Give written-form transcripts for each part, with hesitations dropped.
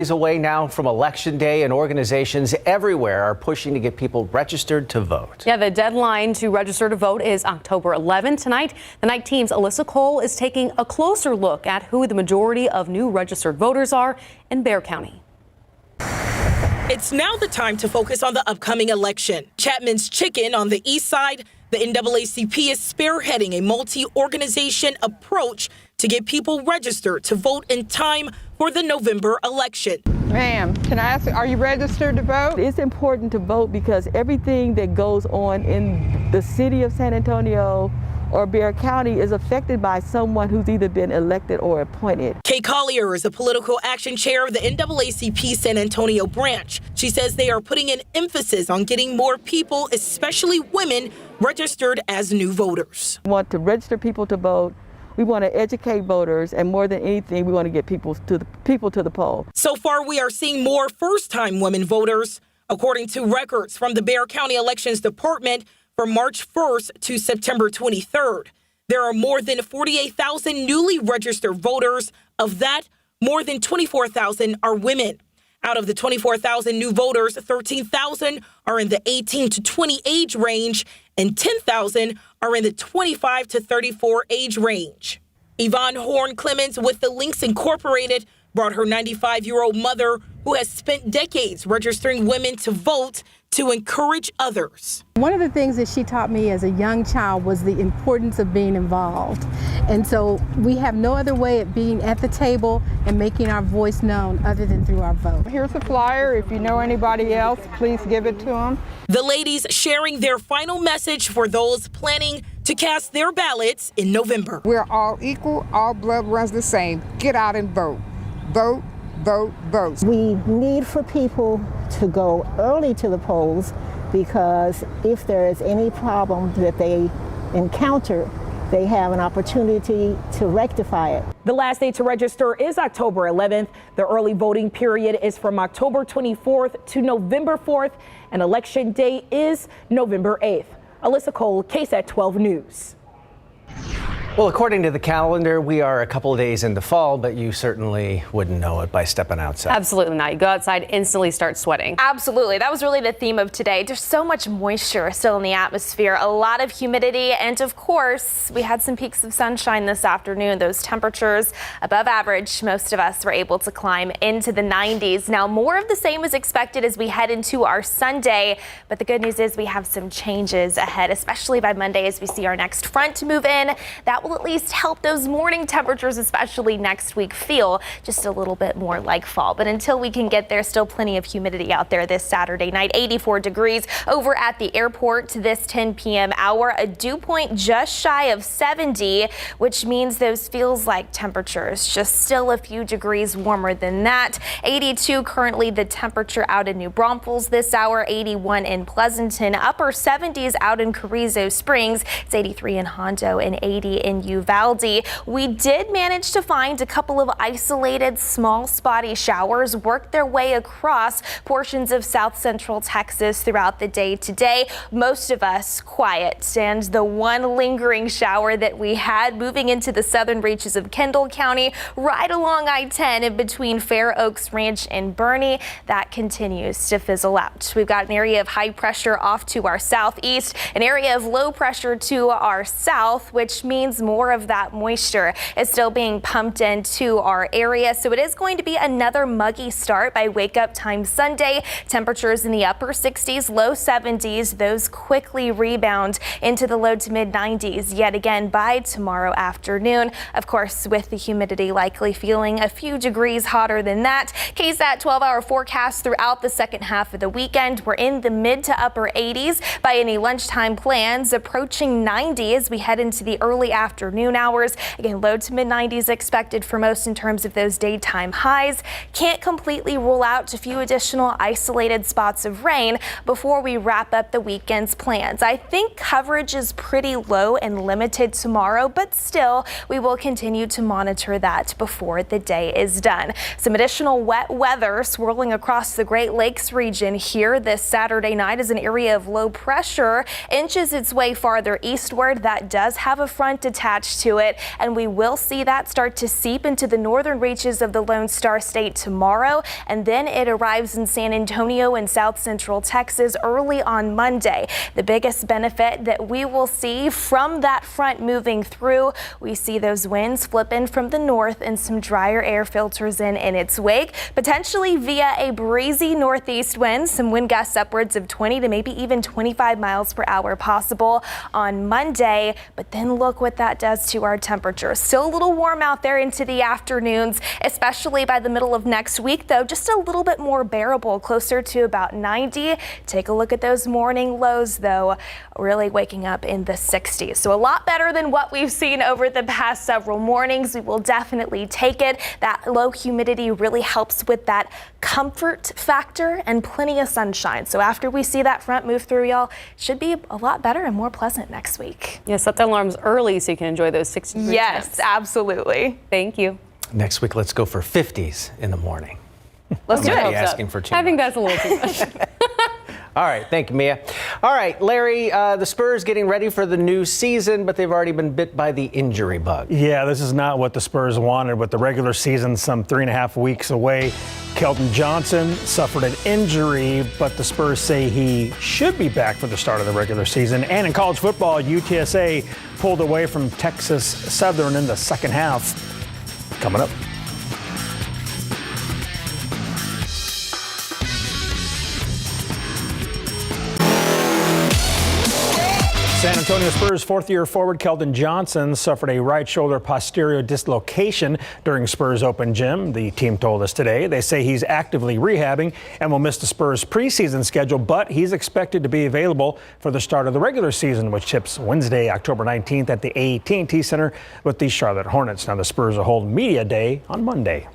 Is away now from Election Day, and organizations everywhere are pushing to get people registered to vote. Yeah, the deadline to register to vote is October 11th. Tonight, the night team's Alyssa Cole is taking a closer look at who the majority of new registered voters are in Bexar County. It's now the time to focus on the upcoming election. Chapman's Chicken on the east side, the NAACP is spearheading a multi-organization approach to get people registered to vote in time for the November election. Ma'am, can I ask, are you registered to vote? It's important to vote because everything that goes on in the city of San Antonio or Bexar County is affected by someone who's either been elected or appointed. Kay Collier is a political action chair of the NAACP San Antonio branch. She says they are putting an emphasis on getting more people, especially women, registered as new voters. We want to register people to vote. We want to educate voters, and more than anything, we want to get people to the poll. So far, we are seeing more first-time women voters. According to records from the Bexar County Elections Department, from March 1st to September 23rd, there are more than 48,000 newly registered voters. Of that, more than 24,000 are women. Out of the 24,000 new voters, 13,000 are in the 18 to 20 age range, and 10,000 are in the 25 to 34 age range. Yvonne Horn Clemens with the Links Incorporated brought her 95-year-old mother, who has spent decades registering women to vote, to encourage others. One of the things that she taught me as a young child was the importance of being involved. And so we have no other way of being at the table and making our voice known other than through our vote. Here's a flyer. If you know anybody else, please give it to them. The ladies sharing their final message for those planning to cast their ballots in November. We're all equal, all blood runs the same. Get out and vote. Vote, vote, vote. We need for people to go early to the polls, because if there is any problem that they encounter, they have an opportunity to rectify it. The last day to register is October 11th. The early voting period is from October 24th to November 4th, and Election Day is November 8th. Alyssa Cole, KSAT 12 News. Well, according to the calendar, we are a couple of days into fall, but you certainly wouldn't know it by stepping outside. Absolutely not. You go outside, instantly start sweating. Absolutely. That was really the theme of today. There's so much moisture still in the atmosphere, a lot of humidity, and of course, we had some peaks of sunshine this afternoon. Those temperatures above average. Most of us were able to climb into the 90s. Now, more of the same is expected as we head into our Sunday, but the good news is we have some changes ahead, especially by Monday as we see our next front to move in. That will at least help those morning temperatures, especially next week, feel just a little bit more like fall. But until we can get there, still plenty of humidity out there this Saturday night. 84 degrees over at the airport to this 10 p.m. hour. A dew point just shy of 70, which means those feels like temperatures just still a few degrees warmer than that. 82 currently the temperature out in New Braunfels this hour. 81 in Pleasanton. Upper 70s out in Carrizo Springs. It's 83 in Hondo and 80 in Uvalde. We did manage to find a couple of isolated small spotty showers work their way across portions of south central Texas throughout the day today. Most of us quiet, and the one lingering shower that we had moving into the southern reaches of Kendall County right along I-10 in between Fair Oaks Ranch and Bernie, that continues to fizzle out. We've got an area of high pressure off to our southeast, an area of low pressure to our south, which means more of that moisture is still being pumped into our area. So it is going to be another muggy start by wake up time Sunday. Temperatures in the upper 60s, low 70s. Those quickly rebound into the low to mid 90s yet again by tomorrow afternoon. Of course, with the humidity likely feeling a few degrees hotter than that. KSAT 12-hour forecast throughout the second half of the weekend. We're in the mid to upper 80s by any lunchtime plans, approaching 90 as we head into the early afternoon hours. Again, low to mid 90s expected for most in terms of those daytime highs. Can't completely rule out a few additional isolated spots of rain before we wrap up the weekend's plans. I think coverage is pretty low and limited tomorrow, but still we will continue to monitor that before the day is done. Some additional wet weather swirling across the Great Lakes region here this Saturday night as an area of low pressure inches its way farther eastward. That does have a front to attached to it, and we will see that start to seep into the northern reaches of the Lone Star State tomorrow, and then it arrives in San Antonio and south central Texas early on Monday. The biggest benefit that we will see from that front moving through, we see those winds flip in from the north and some drier air filters in its wake, potentially via a breezy northeast wind, some wind gusts upwards of 20 to maybe even 25 miles per hour possible on Monday. But then look what that does to our temperature. Still a little warm out there into the afternoons, especially by the middle of next week, though just a little bit more bearable, closer to about 90. Take a look at those morning lows, though, really waking up in the 60s. So a lot better than what we've seen over the past several mornings. We will definitely take it. That low humidity really helps with that comfort factor and plenty of sunshine. So after we see that front move through, y'all, it should be a lot better and more pleasant next week. Yeah, set the alarms early so you can enjoy those 60 degree Yes, temps. absolutely. Thank you. Next week, let's go for 50s in the morning. Let's do Might it. be asking for too I think much. that's a little too much. All right, thank you, Mia. All right, Larry, the Spurs getting ready for the new season, but they've already been bit by the injury bug. Yeah, this is not what the Spurs wanted with the regular season some 3.5 weeks away. Keldon Johnson suffered an injury, but the Spurs say he should be back for the start of the regular season. And in college football, UTSA pulled away from Texas Southern in the second half. Coming up. San Antonio Spurs fourth-year forward Keldon Johnson suffered a right shoulder posterior dislocation during Spurs Open Gym, the team told us today. They say he's actively rehabbing and will miss the Spurs preseason schedule, but he's expected to be available for the start of the regular season, which tips Wednesday, October 19th at the AT&T Center with the Charlotte Hornets. Now the Spurs will hold Media Day on Monday.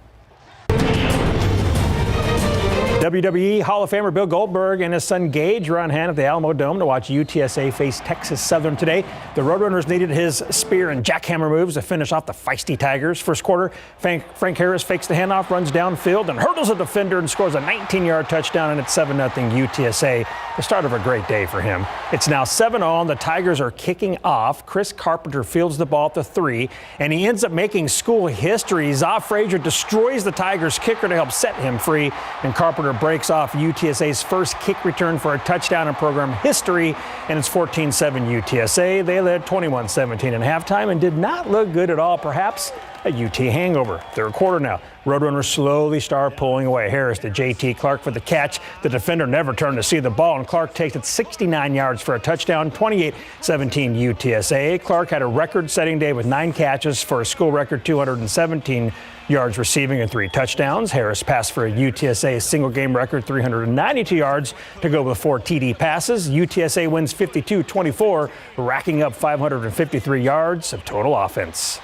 WWE Hall of Famer Bill Goldberg and his son Gage are on hand at the Alamo Dome to watch UTSA face Texas Southern today. The Roadrunners needed his spear and jackhammer moves to finish off the feisty Tigers. First quarter, Frank Harris fakes the handoff, runs downfield, and hurdles a defender and scores a 19-yard touchdown, and it's 7-0 UTSA. The start of a great day for him. It's now 7-0, and the Tigers are kicking off. Chris Carpenter fields the ball at the 3, and he ends up making school history. Zoff Frazier destroys the Tigers kicker to help set him free, and Carpenter breaks off UTSA's first kick return for a touchdown in program history, and it's 14-7 UTSA. They led 21-17 at halftime and did not look good at all, perhaps a UT hangover. Third quarter now. Roadrunners slowly start pulling away. Harris to JT Clark for the catch. The defender never turned to see the ball, and Clark takes it 69 yards for a touchdown, 28-17 UTSA. Clark had a record-setting day with 9 catches for a school record 217 yards receiving and 3 touchdowns. Harris passed for a UTSA single-game record 392 yards to go with 4 TD passes. UTSA wins 52-24, racking up 553 yards of total offense.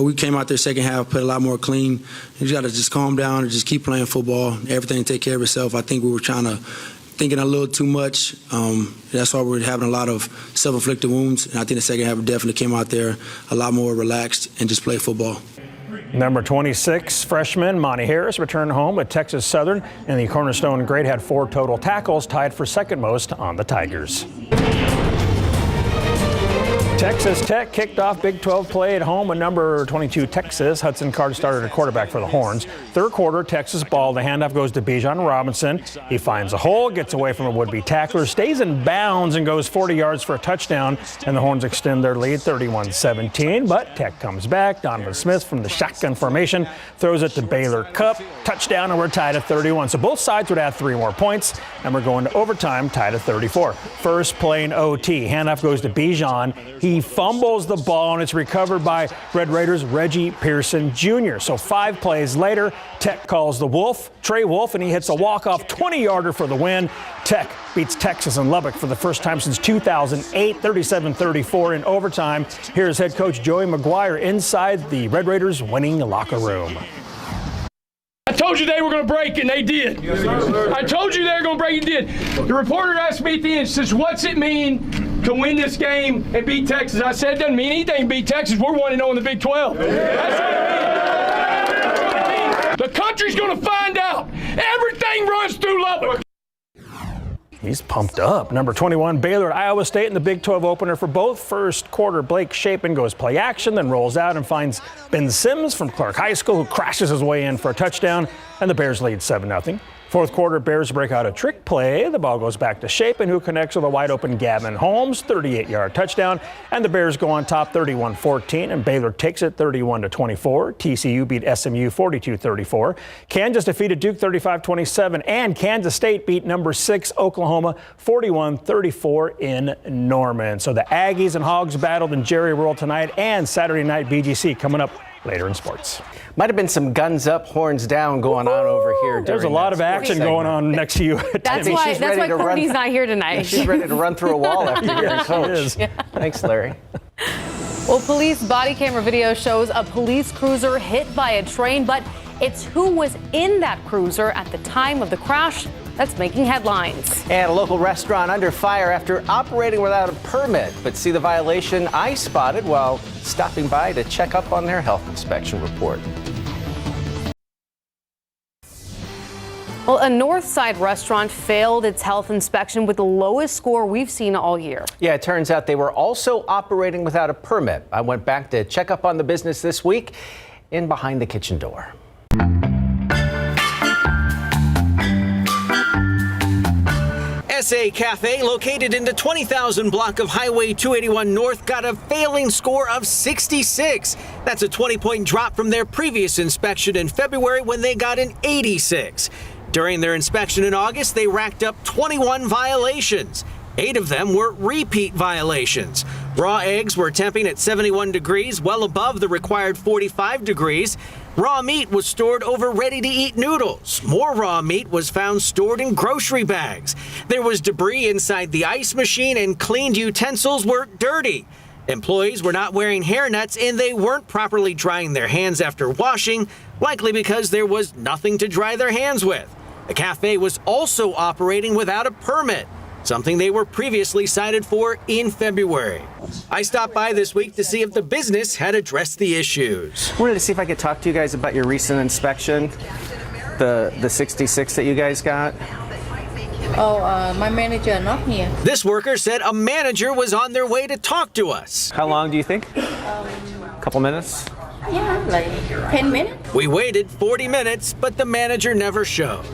We came out there second half, played a lot more clean. You got to just calm down and just keep playing football. Everything take care of itself. I think we were thinking a little too much. That's why we're having a lot of self-inflicted wounds. And I think the second half we definitely came out there a lot more relaxed and just played football. Number 26 freshman Monty Harris returned home with Texas Southern, and the Cornerstone great had 4 total tackles, tied for second most on the Tigers. Texas Tech kicked off Big 12 play at home with number 22 Texas. Hudson Card started at quarterback for the Horns. Third quarter, Texas ball. The handoff goes to Bijan Robinson. He finds a hole, gets away from a would-be tackler, stays in bounds, and goes 40 yards for a touchdown. And the Horns extend their lead 31-17. But Tech comes back. Donovan Smith from the shotgun formation throws it to Baylor Cup. Touchdown, and we're tied at 31. So both sides would add 3 more points, and we're going to overtime, tied at 34. First play in OT. Handoff goes to Bijan. He fumbles the ball, and it's recovered by Red Raiders' Reggie Pearson Jr. So 5 plays later, Tech calls the Wolf, Trey Wolf, and he hits a walk-off 20-yarder for the win. Tech beats Texas and Lubbock for the first time since 2008, 37-34 in overtime. Here's head coach Joey McGuire inside the Red Raiders' winning locker room. I told you they were going to break, and they did. Yes, sir. I told you they were going to break, and did. The reporter asked me at the end, says, what's it mean to win this game and beat Texas? I said, it doesn't mean anything to beat Texas. We're 1-0 in the Big 12. That's what it means. The country's going to find out. Everything runs through Lubbock. He's pumped up. Number 21, Baylor at Iowa State in the Big 12 opener for both. First quarter, Blake Shapen goes play action, then rolls out and finds Ben Sims from Clark High School, who crashes his way in for a touchdown, and the Bears lead 7-0. Fourth quarter, Bears break out a trick play. The ball goes back to Shapen, who connects with a wide-open Gavin Holmes, 38-yard touchdown, and the Bears go on top 31-14, and Baylor takes it 31-24. TCU beat SMU 42-34. Kansas defeated Duke 35-27, and Kansas State beat number 6 Oklahoma 41-34 in Norman. So the Aggies and Hogs battled in Jerry World tonight, and Saturday night BGC coming up later in sports. Might have been some guns up, horns down going on over here. There's a lot of action going on next to you. That's why Courtney's not here tonight. She's ready to run through a wall after hearing Coach. Yeah. Thanks, Larry. Well, police body camera video shows a police cruiser hit by a train, but it's who was in that cruiser at the time of the crash that's making headlines. And a local restaurant under fire after operating without a permit. But see the violation I spotted while stopping by to check up on their health inspection report. Well, a Northside restaurant failed its health inspection with the lowest score we've seen all year. Yeah, it turns out they were also operating without a permit. I went back to check up on the business this week in behind the kitchen door. SA Cafe, located in the 20,000 block of Highway 281 North, got a failing score of 66. That's a 20-point drop from their previous inspection in February when they got an 86. During their inspection in August, they racked up 21 violations. 8 of them were repeat violations. Raw eggs were temping at 71 degrees, well above the required 45 degrees. Raw meat was stored over ready-to-eat noodles. More raw meat was found stored in grocery bags. There was debris inside the ice machine, and cleaned utensils were dirty. Employees were not wearing hairnets, and they weren't properly drying their hands after washing, likely because there was nothing to dry their hands with. The cafe was also operating without a permit, something they were previously cited for in February. I stopped by this week to see if the business had addressed the issues. I wanted to see if I could talk to you guys about your recent inspection, the 66 that you guys got. Oh, my manager not here. This worker said a manager was on their way to talk to us. How long do you think? A couple minutes? Yeah, like 10 minutes. We waited 40 minutes, but the manager never showed.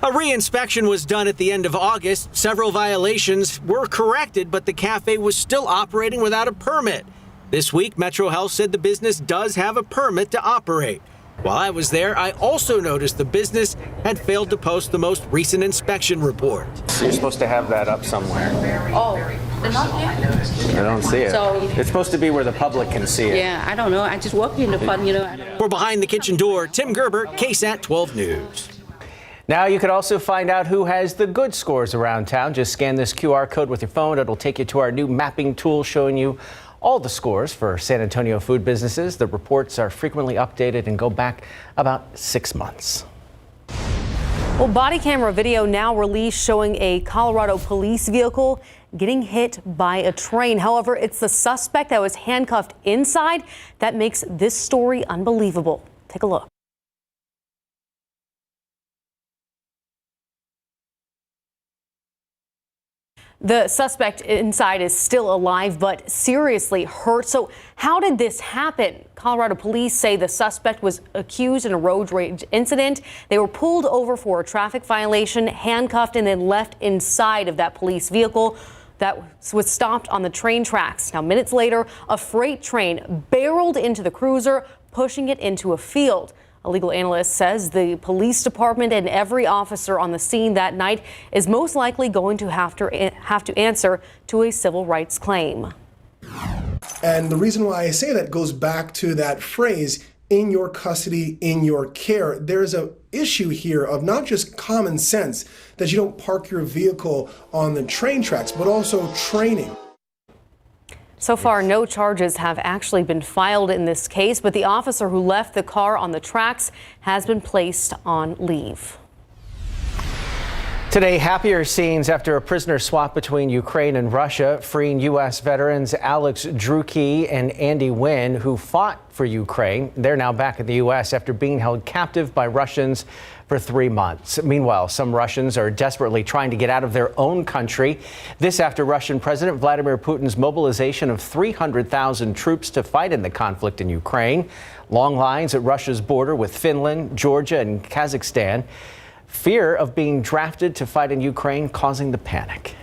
A re-inspection was done at the end of August. Several violations were corrected, but the cafe was still operating without a permit. This week, Metro Health said the business does have a permit to operate. While I was there, I also noticed the business had failed to post the most recent inspection report. You're supposed to have that up somewhere. Oh, they're not here? I don't see it. So, it's supposed to be where the public can see it. Yeah, I don't know. I just walk in the front, you know. We're behind the kitchen door. Tim Gerber, KSAT 12 News. Now you could also find out who has the good scores around town. Just scan this QR code with your phone. It'll take you to our new mapping tool showing you all the scores for San Antonio food businesses. The reports are frequently updated and go back about 6 months. Well, body camera video now released showing a Colorado police vehicle getting hit by a train. However, it's the suspect that was handcuffed inside that makes this story unbelievable. Take a look. The suspect inside is still alive but seriously hurt. So how did this happen? Colorado police say the suspect was accused in a road rage incident. They were pulled over for a traffic violation, handcuffed, and then left inside of that police vehicle that was stopped on the train tracks. Now, minutes later, a freight train barreled into the cruiser, pushing it into a field. A legal analyst says the police department and every officer on the scene that night is most likely going to have to answer to a civil rights claim. And the reason why I say that goes back to that phrase, in your custody, in your care. There's an issue here of not just common sense, that you don't park your vehicle on the train tracks, but also training. So far, no charges have actually been filed in this case, but the officer who left the car on the tracks has been placed on leave. Today, happier scenes after a prisoner swap between Ukraine and Russia, freeing U.S. veterans Alex Druki and Andy Wynn, who fought for Ukraine. They're now back in the U.S. after being held captive by Russians for 3 months. Meanwhile, some Russians are desperately trying to get out of their own country. This after Russian President Vladimir Putin's mobilization of 300,000 troops to fight in the conflict in Ukraine. Long lines at Russia's border with Finland, Georgia, and Kazakhstan. Fear of being drafted to fight in Ukraine causing the panic.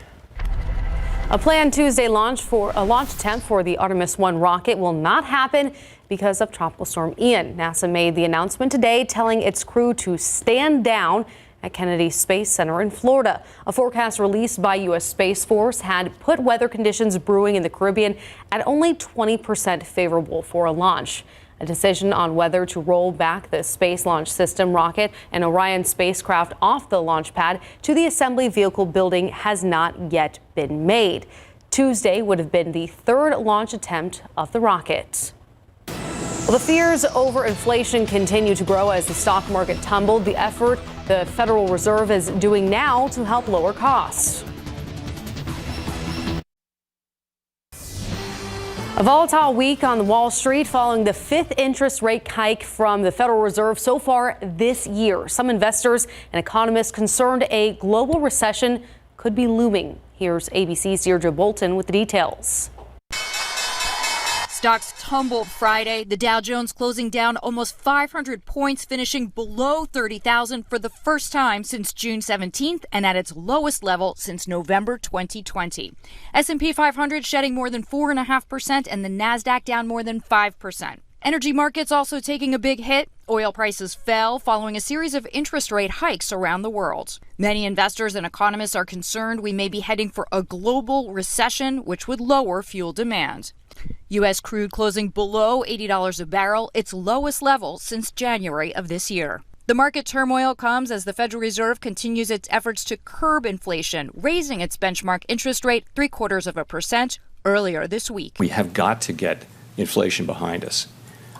A planned Tuesday launch attempt for the Artemis 1 rocket will not happen because of Tropical Storm Ian. NASA made the announcement today, telling its crew to stand down at Kennedy Space Center in Florida. A forecast released by U.S. Space Force had put weather conditions brewing in the Caribbean at only 20% favorable for a launch. A decision on whether to roll back the Space Launch System rocket and Orion spacecraft off the launch pad to the assembly vehicle building has not yet been made. Tuesday would have been the third launch attempt of the rocket. Well, the fears over inflation continue to grow as the stock market tumbled. The effort the Federal Reserve is doing now to help lower costs. A volatile week on Wall Street following the fifth interest rate hike from the Federal Reserve so far this year. Some investors and economists concerned a global recession could be looming. Here's ABC's Deirdre Bolton with the details. Stocks tumbled Friday, the Dow Jones closing down almost 500 points, finishing below 30,000 for the first time since June 17th and at its lowest level since November 2020. S&P 500 shedding more than 4.5% and the Nasdaq down more than 5%. Energy markets also taking a big hit. Oil prices fell following a series of interest rate hikes around the world. Many investors and economists are concerned we may be heading for a global recession, which would lower fuel demand. U.S. crude closing below $80 a barrel, its lowest level since January of this year. The market turmoil comes as the Federal Reserve continues its efforts to curb inflation, raising its benchmark interest rate 0.75% earlier this week. We have got to get inflation behind us.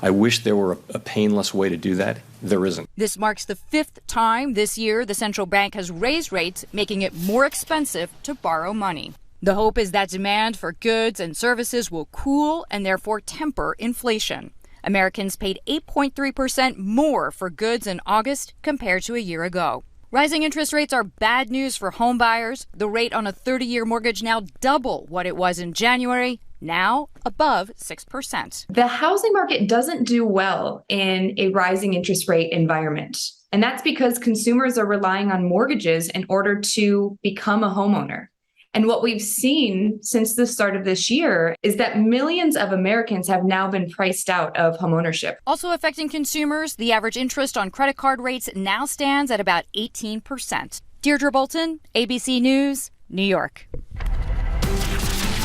I wish there were a painless way to do that. There isn't. This marks the fifth time this year the central bank has raised rates, making it more expensive to borrow money. The hope is that demand for goods and services will cool and therefore temper inflation. Americans paid 8.3% more for goods in August compared to a year ago. Rising interest rates are bad news for home buyers. The rate on a 30-year mortgage now double what it was in January, now above 6%. The housing market doesn't do well in a rising interest rate environment. And that's because consumers are relying on mortgages in order to become a homeowner. And what we've seen since the start of this year is that millions of Americans have now been priced out of homeownership. Also affecting consumers, the average interest on credit card rates now stands at about 18%. Deirdre Bolton, ABC News, New York.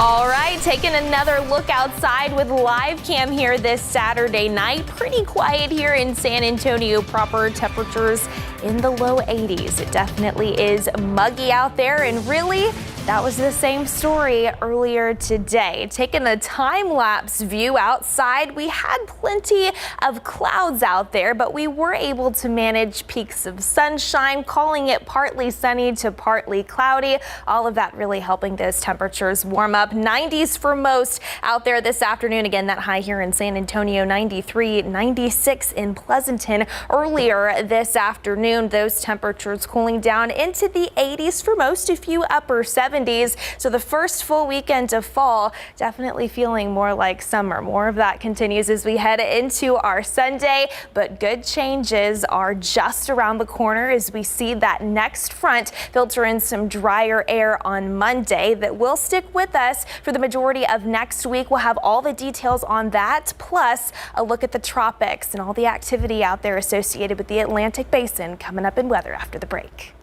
All right, taking another look outside with live cam here this Saturday night. Pretty quiet here in San Antonio proper. Temperatures in the low 80s. It definitely is muggy out there, and really that was the same story earlier today. Taking a time-lapse view outside, we had plenty of clouds out there, but we were able to manage peaks of sunshine, calling it partly sunny to partly cloudy. All of that really helping those temperatures warm up. 90s for most out there this afternoon. Again, that high here in San Antonio, 93, 96 in Pleasanton earlier this afternoon. Those temperatures cooling down into the 80s for most, a few upper 70s. So the first full weekend of fall definitely feeling more like summer. More of that continues as we head into our Sunday, but good changes are just around the corner as we see that next front filter in some drier air on Monday that will stick with us for the majority of next week. We'll have all the details on that, plus a look at the tropics and all the activity out there associated with the Atlantic Basin coming up in weather after the break.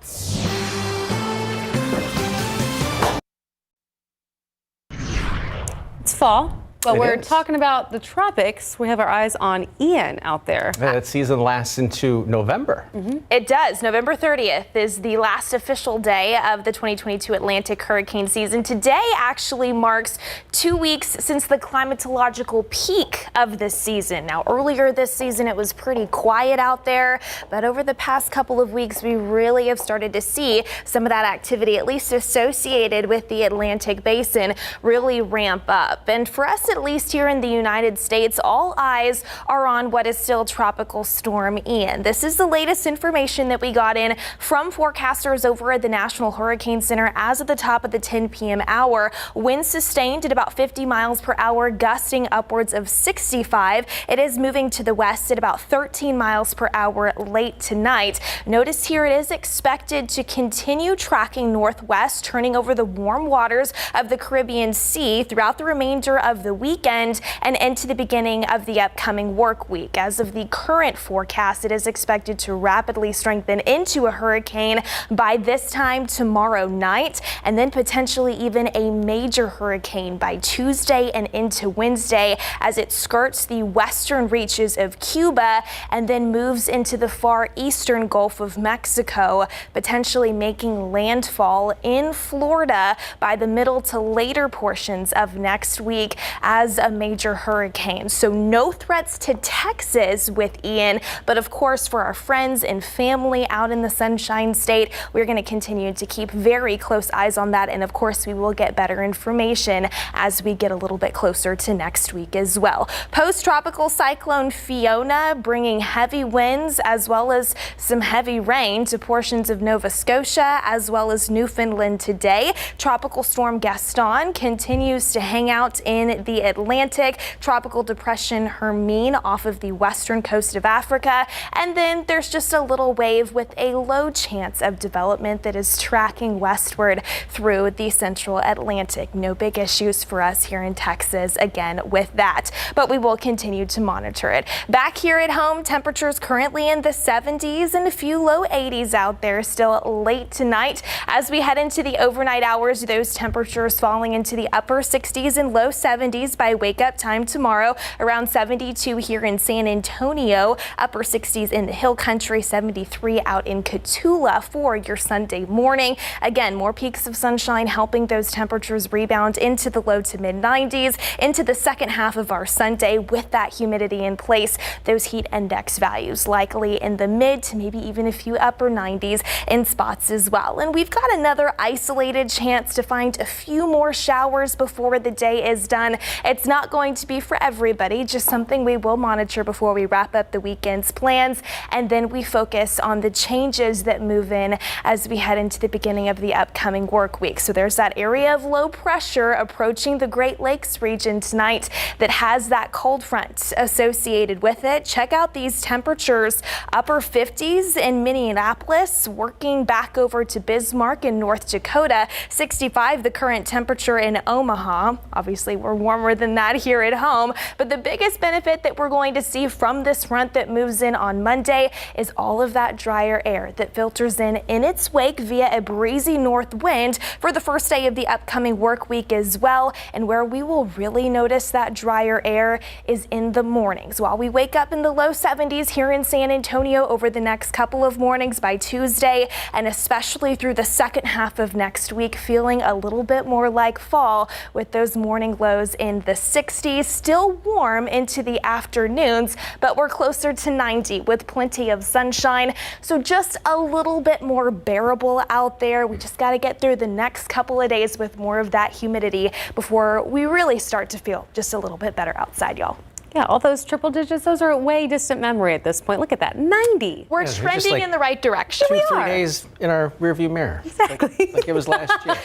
It's fall. But we're talking about the tropics. We have our eyes on Ian out there. That season lasts into November. It does. November 30th is the last official day of the 2022 Atlantic hurricane season. Today actually marks 2 weeks since the climatological peak of this season. Now, earlier this season, it was pretty quiet out there, but over the past couple of weeks, we really have started to see some of that activity, at least associated with the Atlantic basin, really ramp up. And for us, at least here in the United States, all eyes are on what is still Tropical Storm Ian. This is the latest information that we got in from forecasters over at the National Hurricane Center as of the top of the 10 p.m. hour. Winds sustained at about 50 miles per hour, gusting upwards of 65. It is moving to the west at about 13 miles per hour late tonight. Notice here it is expected to continue tracking northwest, turning over the warm waters of the Caribbean Sea throughout the remainder of the weekend and into the beginning of the upcoming work week. As of the current forecast, it is expected to rapidly strengthen into a hurricane by this time tomorrow night, and then potentially even a major hurricane by Tuesday and into Wednesday as it skirts the western reaches of Cuba and then moves into the far eastern Gulf of Mexico, potentially making landfall in Florida by the middle to later portions of next week as a major hurricane. So no threats to Texas with Ian, but of course for our friends and family out in the Sunshine State, we're going to continue to keep very close eyes on that, and of course we will get better information as we get a little bit closer to next week as well. Post-tropical cyclone Fiona bringing heavy winds as well as some heavy rain to portions of Nova Scotia as well as Newfoundland today. Tropical storm Gaston continues to hang out in the Atlantic. Tropical depression Hermine off of the western coast of Africa. And then there's just a little wave with a low chance of development that is tracking westward through the central Atlantic. No big issues for us here in Texas again with that, but we will continue to monitor it. Back here at home, temperatures currently in the 70s and a few low 80s out there still late tonight. As we head into the overnight hours, those temperatures falling into the upper 60s and low 70s by wake up time tomorrow. Around 72 here in San Antonio, upper 60s in the Hill Country, 73 out in Cotulla for your Sunday morning. Again, more peaks of sunshine helping those temperatures rebound into the low to mid 90s into the second half of our Sunday with that humidity in place. Those heat index values likely in the mid to maybe even a few upper 90s in spots as well. And we've got another isolated chance to find a few more showers before the day is done. It's not going to be for everybody, just something we will monitor before we wrap up the weekend's plans. And then we focus on the changes that move in as we head into the beginning of the upcoming work week. So there's that area of low pressure approaching the Great Lakes region tonight that has that cold front associated with it. Check out these temperatures, upper 50s in Minneapolis, working back over to Bismarck in North Dakota, 65 the current temperature in Omaha. Obviously we're warmer than that here at home, but the biggest benefit that we're going to see from this front that moves in on Monday is all of that drier air that filters in its wake via a breezy north wind for the first day of the upcoming work week as well. And where we will really notice that drier air is in the mornings. While we wake up in the low 70s here in San Antonio over the next couple of mornings by Tuesday, and especially through the second half of next week, feeling a little bit more like fall with those morning lows in the 60s, still warm into the afternoons, but we're closer to 90 with plenty of sunshine. So just a little bit more bearable out there. We just got to get through the next couple of days with more of that humidity before we really start to feel just a little bit better outside, y'all. Yeah, all those triple digits, those are a way distant memory at this point. Look at that, 90. We're trending in the right direction. 2-3 days in our rearview mirror. Exactly. Like it was last year.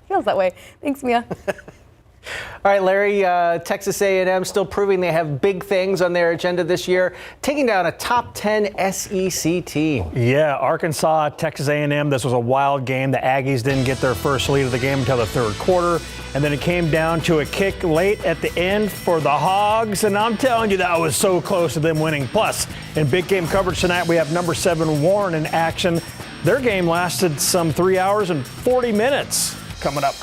Feels that way. Thanks, Mia. All right, Larry, Texas A&M still proving they have big things on their agenda this year, taking down a top 10 SEC team. Yeah, Arkansas, Texas A&M, this was a wild game. The Aggies didn't get their first lead of the game until the third quarter, and then it came down to a kick late at the end for the Hogs, and I'm telling you, that was so close to them winning. Plus, in big game coverage tonight, we have number 7 Warren in action. Their game lasted some 3 hours and 40 minutes. Coming up.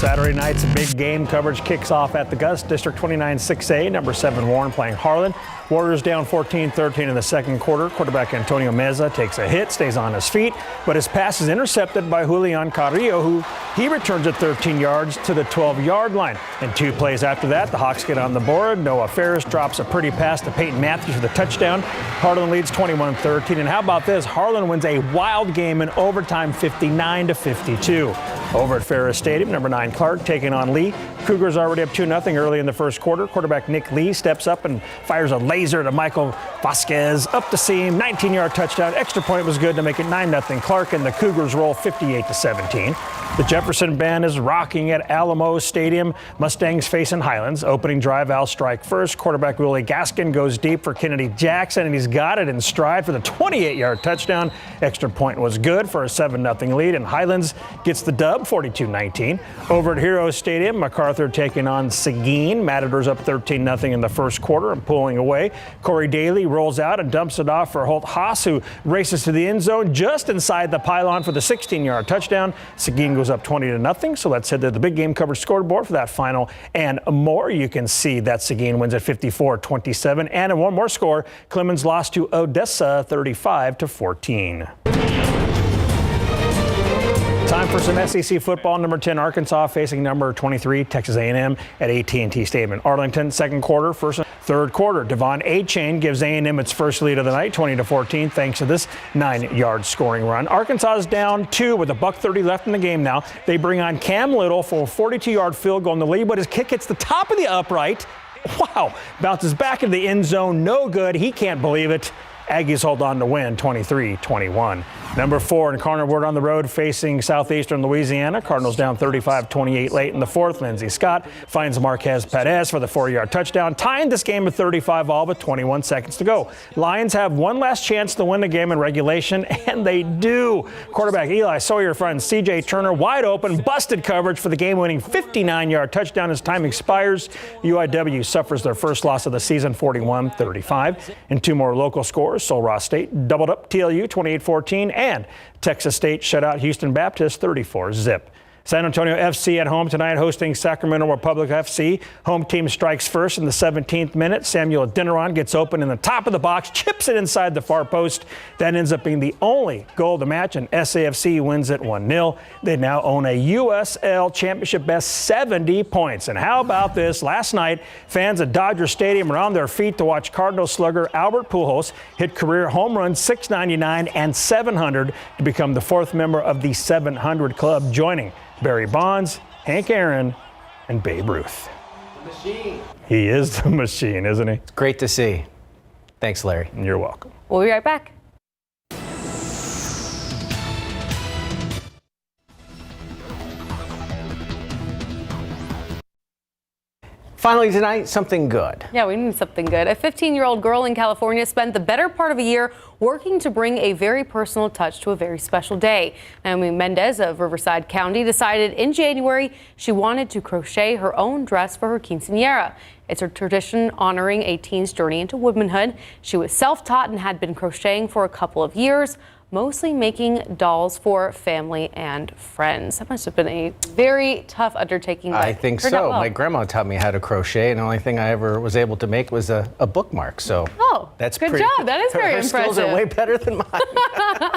Saturday night's big game coverage kicks off at the Gus. District 29 6A, number 7 Warren playing Harlan. Warriors down 14-13 in the second quarter. Quarterback Antonio Meza takes a hit, stays on his feet, but his pass is intercepted by Julian Carrillo, who he returns it 13 yards to the 12-yard line. And 2 plays after that, the Hawks get on the board. Noah Ferris drops a pretty pass to Peyton Matthews for the touchdown. Harlan leads 21-13. And how about this? Harlan wins a wild game in overtime, 59-52. Over at Ferris Stadium, number 9 Clark taking on Lee. Cougars already up 2-0 early in the first quarter. Quarterback Nick Lee steps up and fires a laser to Michael Vasquez up the seam, 19-yard touchdown. Extra point was good to make it 9-0 Clark, and the Cougars roll 58-17. The Jefferson Band is rocking at Alamo Stadium. Mustangs facing Highlands. Opening drive, Al strike first. Quarterback Willie Gaskin goes deep for Kennedy Jackson, and he's got it in stride for the 28-yard touchdown. Extra point was good for a 7-0 lead, and Highlands gets the dub, 42-19. Over at Hero Stadium, MacArthur taking on Seguin. Matadors up 13-0 in the first quarter and pulling away. Corey Daly rolls out and dumps it off for Holt Haas, who races to the end zone just inside the pylon for the 16-yard touchdown. Seguin goes up 20-0. So let's head to the big game coverage scoreboard for that final and more. You can see that Seguin wins at 54-27. And in one more score, Clemens lost to Odessa 35-14. Time for some SEC football. Number 10 Arkansas facing number 23 Texas A&M at AT&T Stadium in Arlington. Second quarter, first and third quarter. Devon A-Chain gives A&M its first lead of the night, 20-14, thanks to this 9-yard scoring run. Arkansas is down 2 with $1:30 left in the game now. They bring on Cam Little for a 42-yard field goal in the lead, but his kick hits the top of the upright. Wow! Bounces back into the end zone. No good. He can't believe it. Aggies hold on to win 23-21. Number 4 in Carnarvon on the road facing Southeastern Louisiana. Cardinals down 35-28 late in the fourth. Lindsey Scott finds Marquez Perez for the 4-yard touchdown, tying this game at 35 all with 21 seconds to go. Lions have one last chance to win the game in regulation, and they do. Quarterback Eli Sawyer finds C.J. Turner wide open, busted coverage for the game-winning 59-yard touchdown as time expires. UIW suffers their first loss of the season, 41-35. And 2 more local scores. Sul Ross State doubled up TLU 28-14, and Texas State shut out Houston Baptist 34-zip. San Antonio FC at home tonight hosting Sacramento Republic FC. Home team strikes first in the 17th minute. Samuel Adeniran gets open in the top of the box, chips it inside the far post. That ends up being the only goal of the match, and SAFC wins it 1-0. They now own a USL Championship best 70 points. And how about this? Last night, fans at Dodger Stadium were on their feet to watch Cardinals slugger Albert Pujols hit career home runs 699 and 700 to become the 4th member of the 700 Club, joining Barry Bonds, Hank Aaron, and Babe Ruth. Machine. He is the machine, isn't he? It's great to see. Thanks, Larry. You're welcome. We'll be right back. Finally tonight, something good. Yeah, we need something good. A 15-year-old girl in California spent the better part of a year working to bring a very personal touch to a very special day. Naomi Mendez of Riverside County decided in January she wanted to crochet her own dress for her quinceaera. It's a tradition honoring a teen's journey into womanhood. She was self-taught and had been crocheting for a couple of years, mostly making dolls for family and friends. That must have been a very tough undertaking. I think so. Well. My grandma taught me how to crochet, and the only thing I ever was able to make was a bookmark. So that's good pretty, job. That is very impressive. Her skills are way better than mine.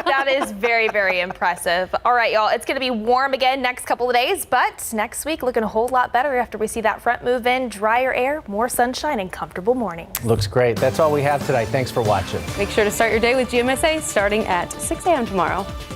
That is very, very impressive. All right, y'all, it's going to be warm again next couple of days, but next week looking a whole lot better after we see that front move in, drier air, more sunshine, and comfortable mornings. Looks great. That's all we have tonight. Thanks for watching. Make sure to start your day with GMSA starting at 6 a.m. tomorrow.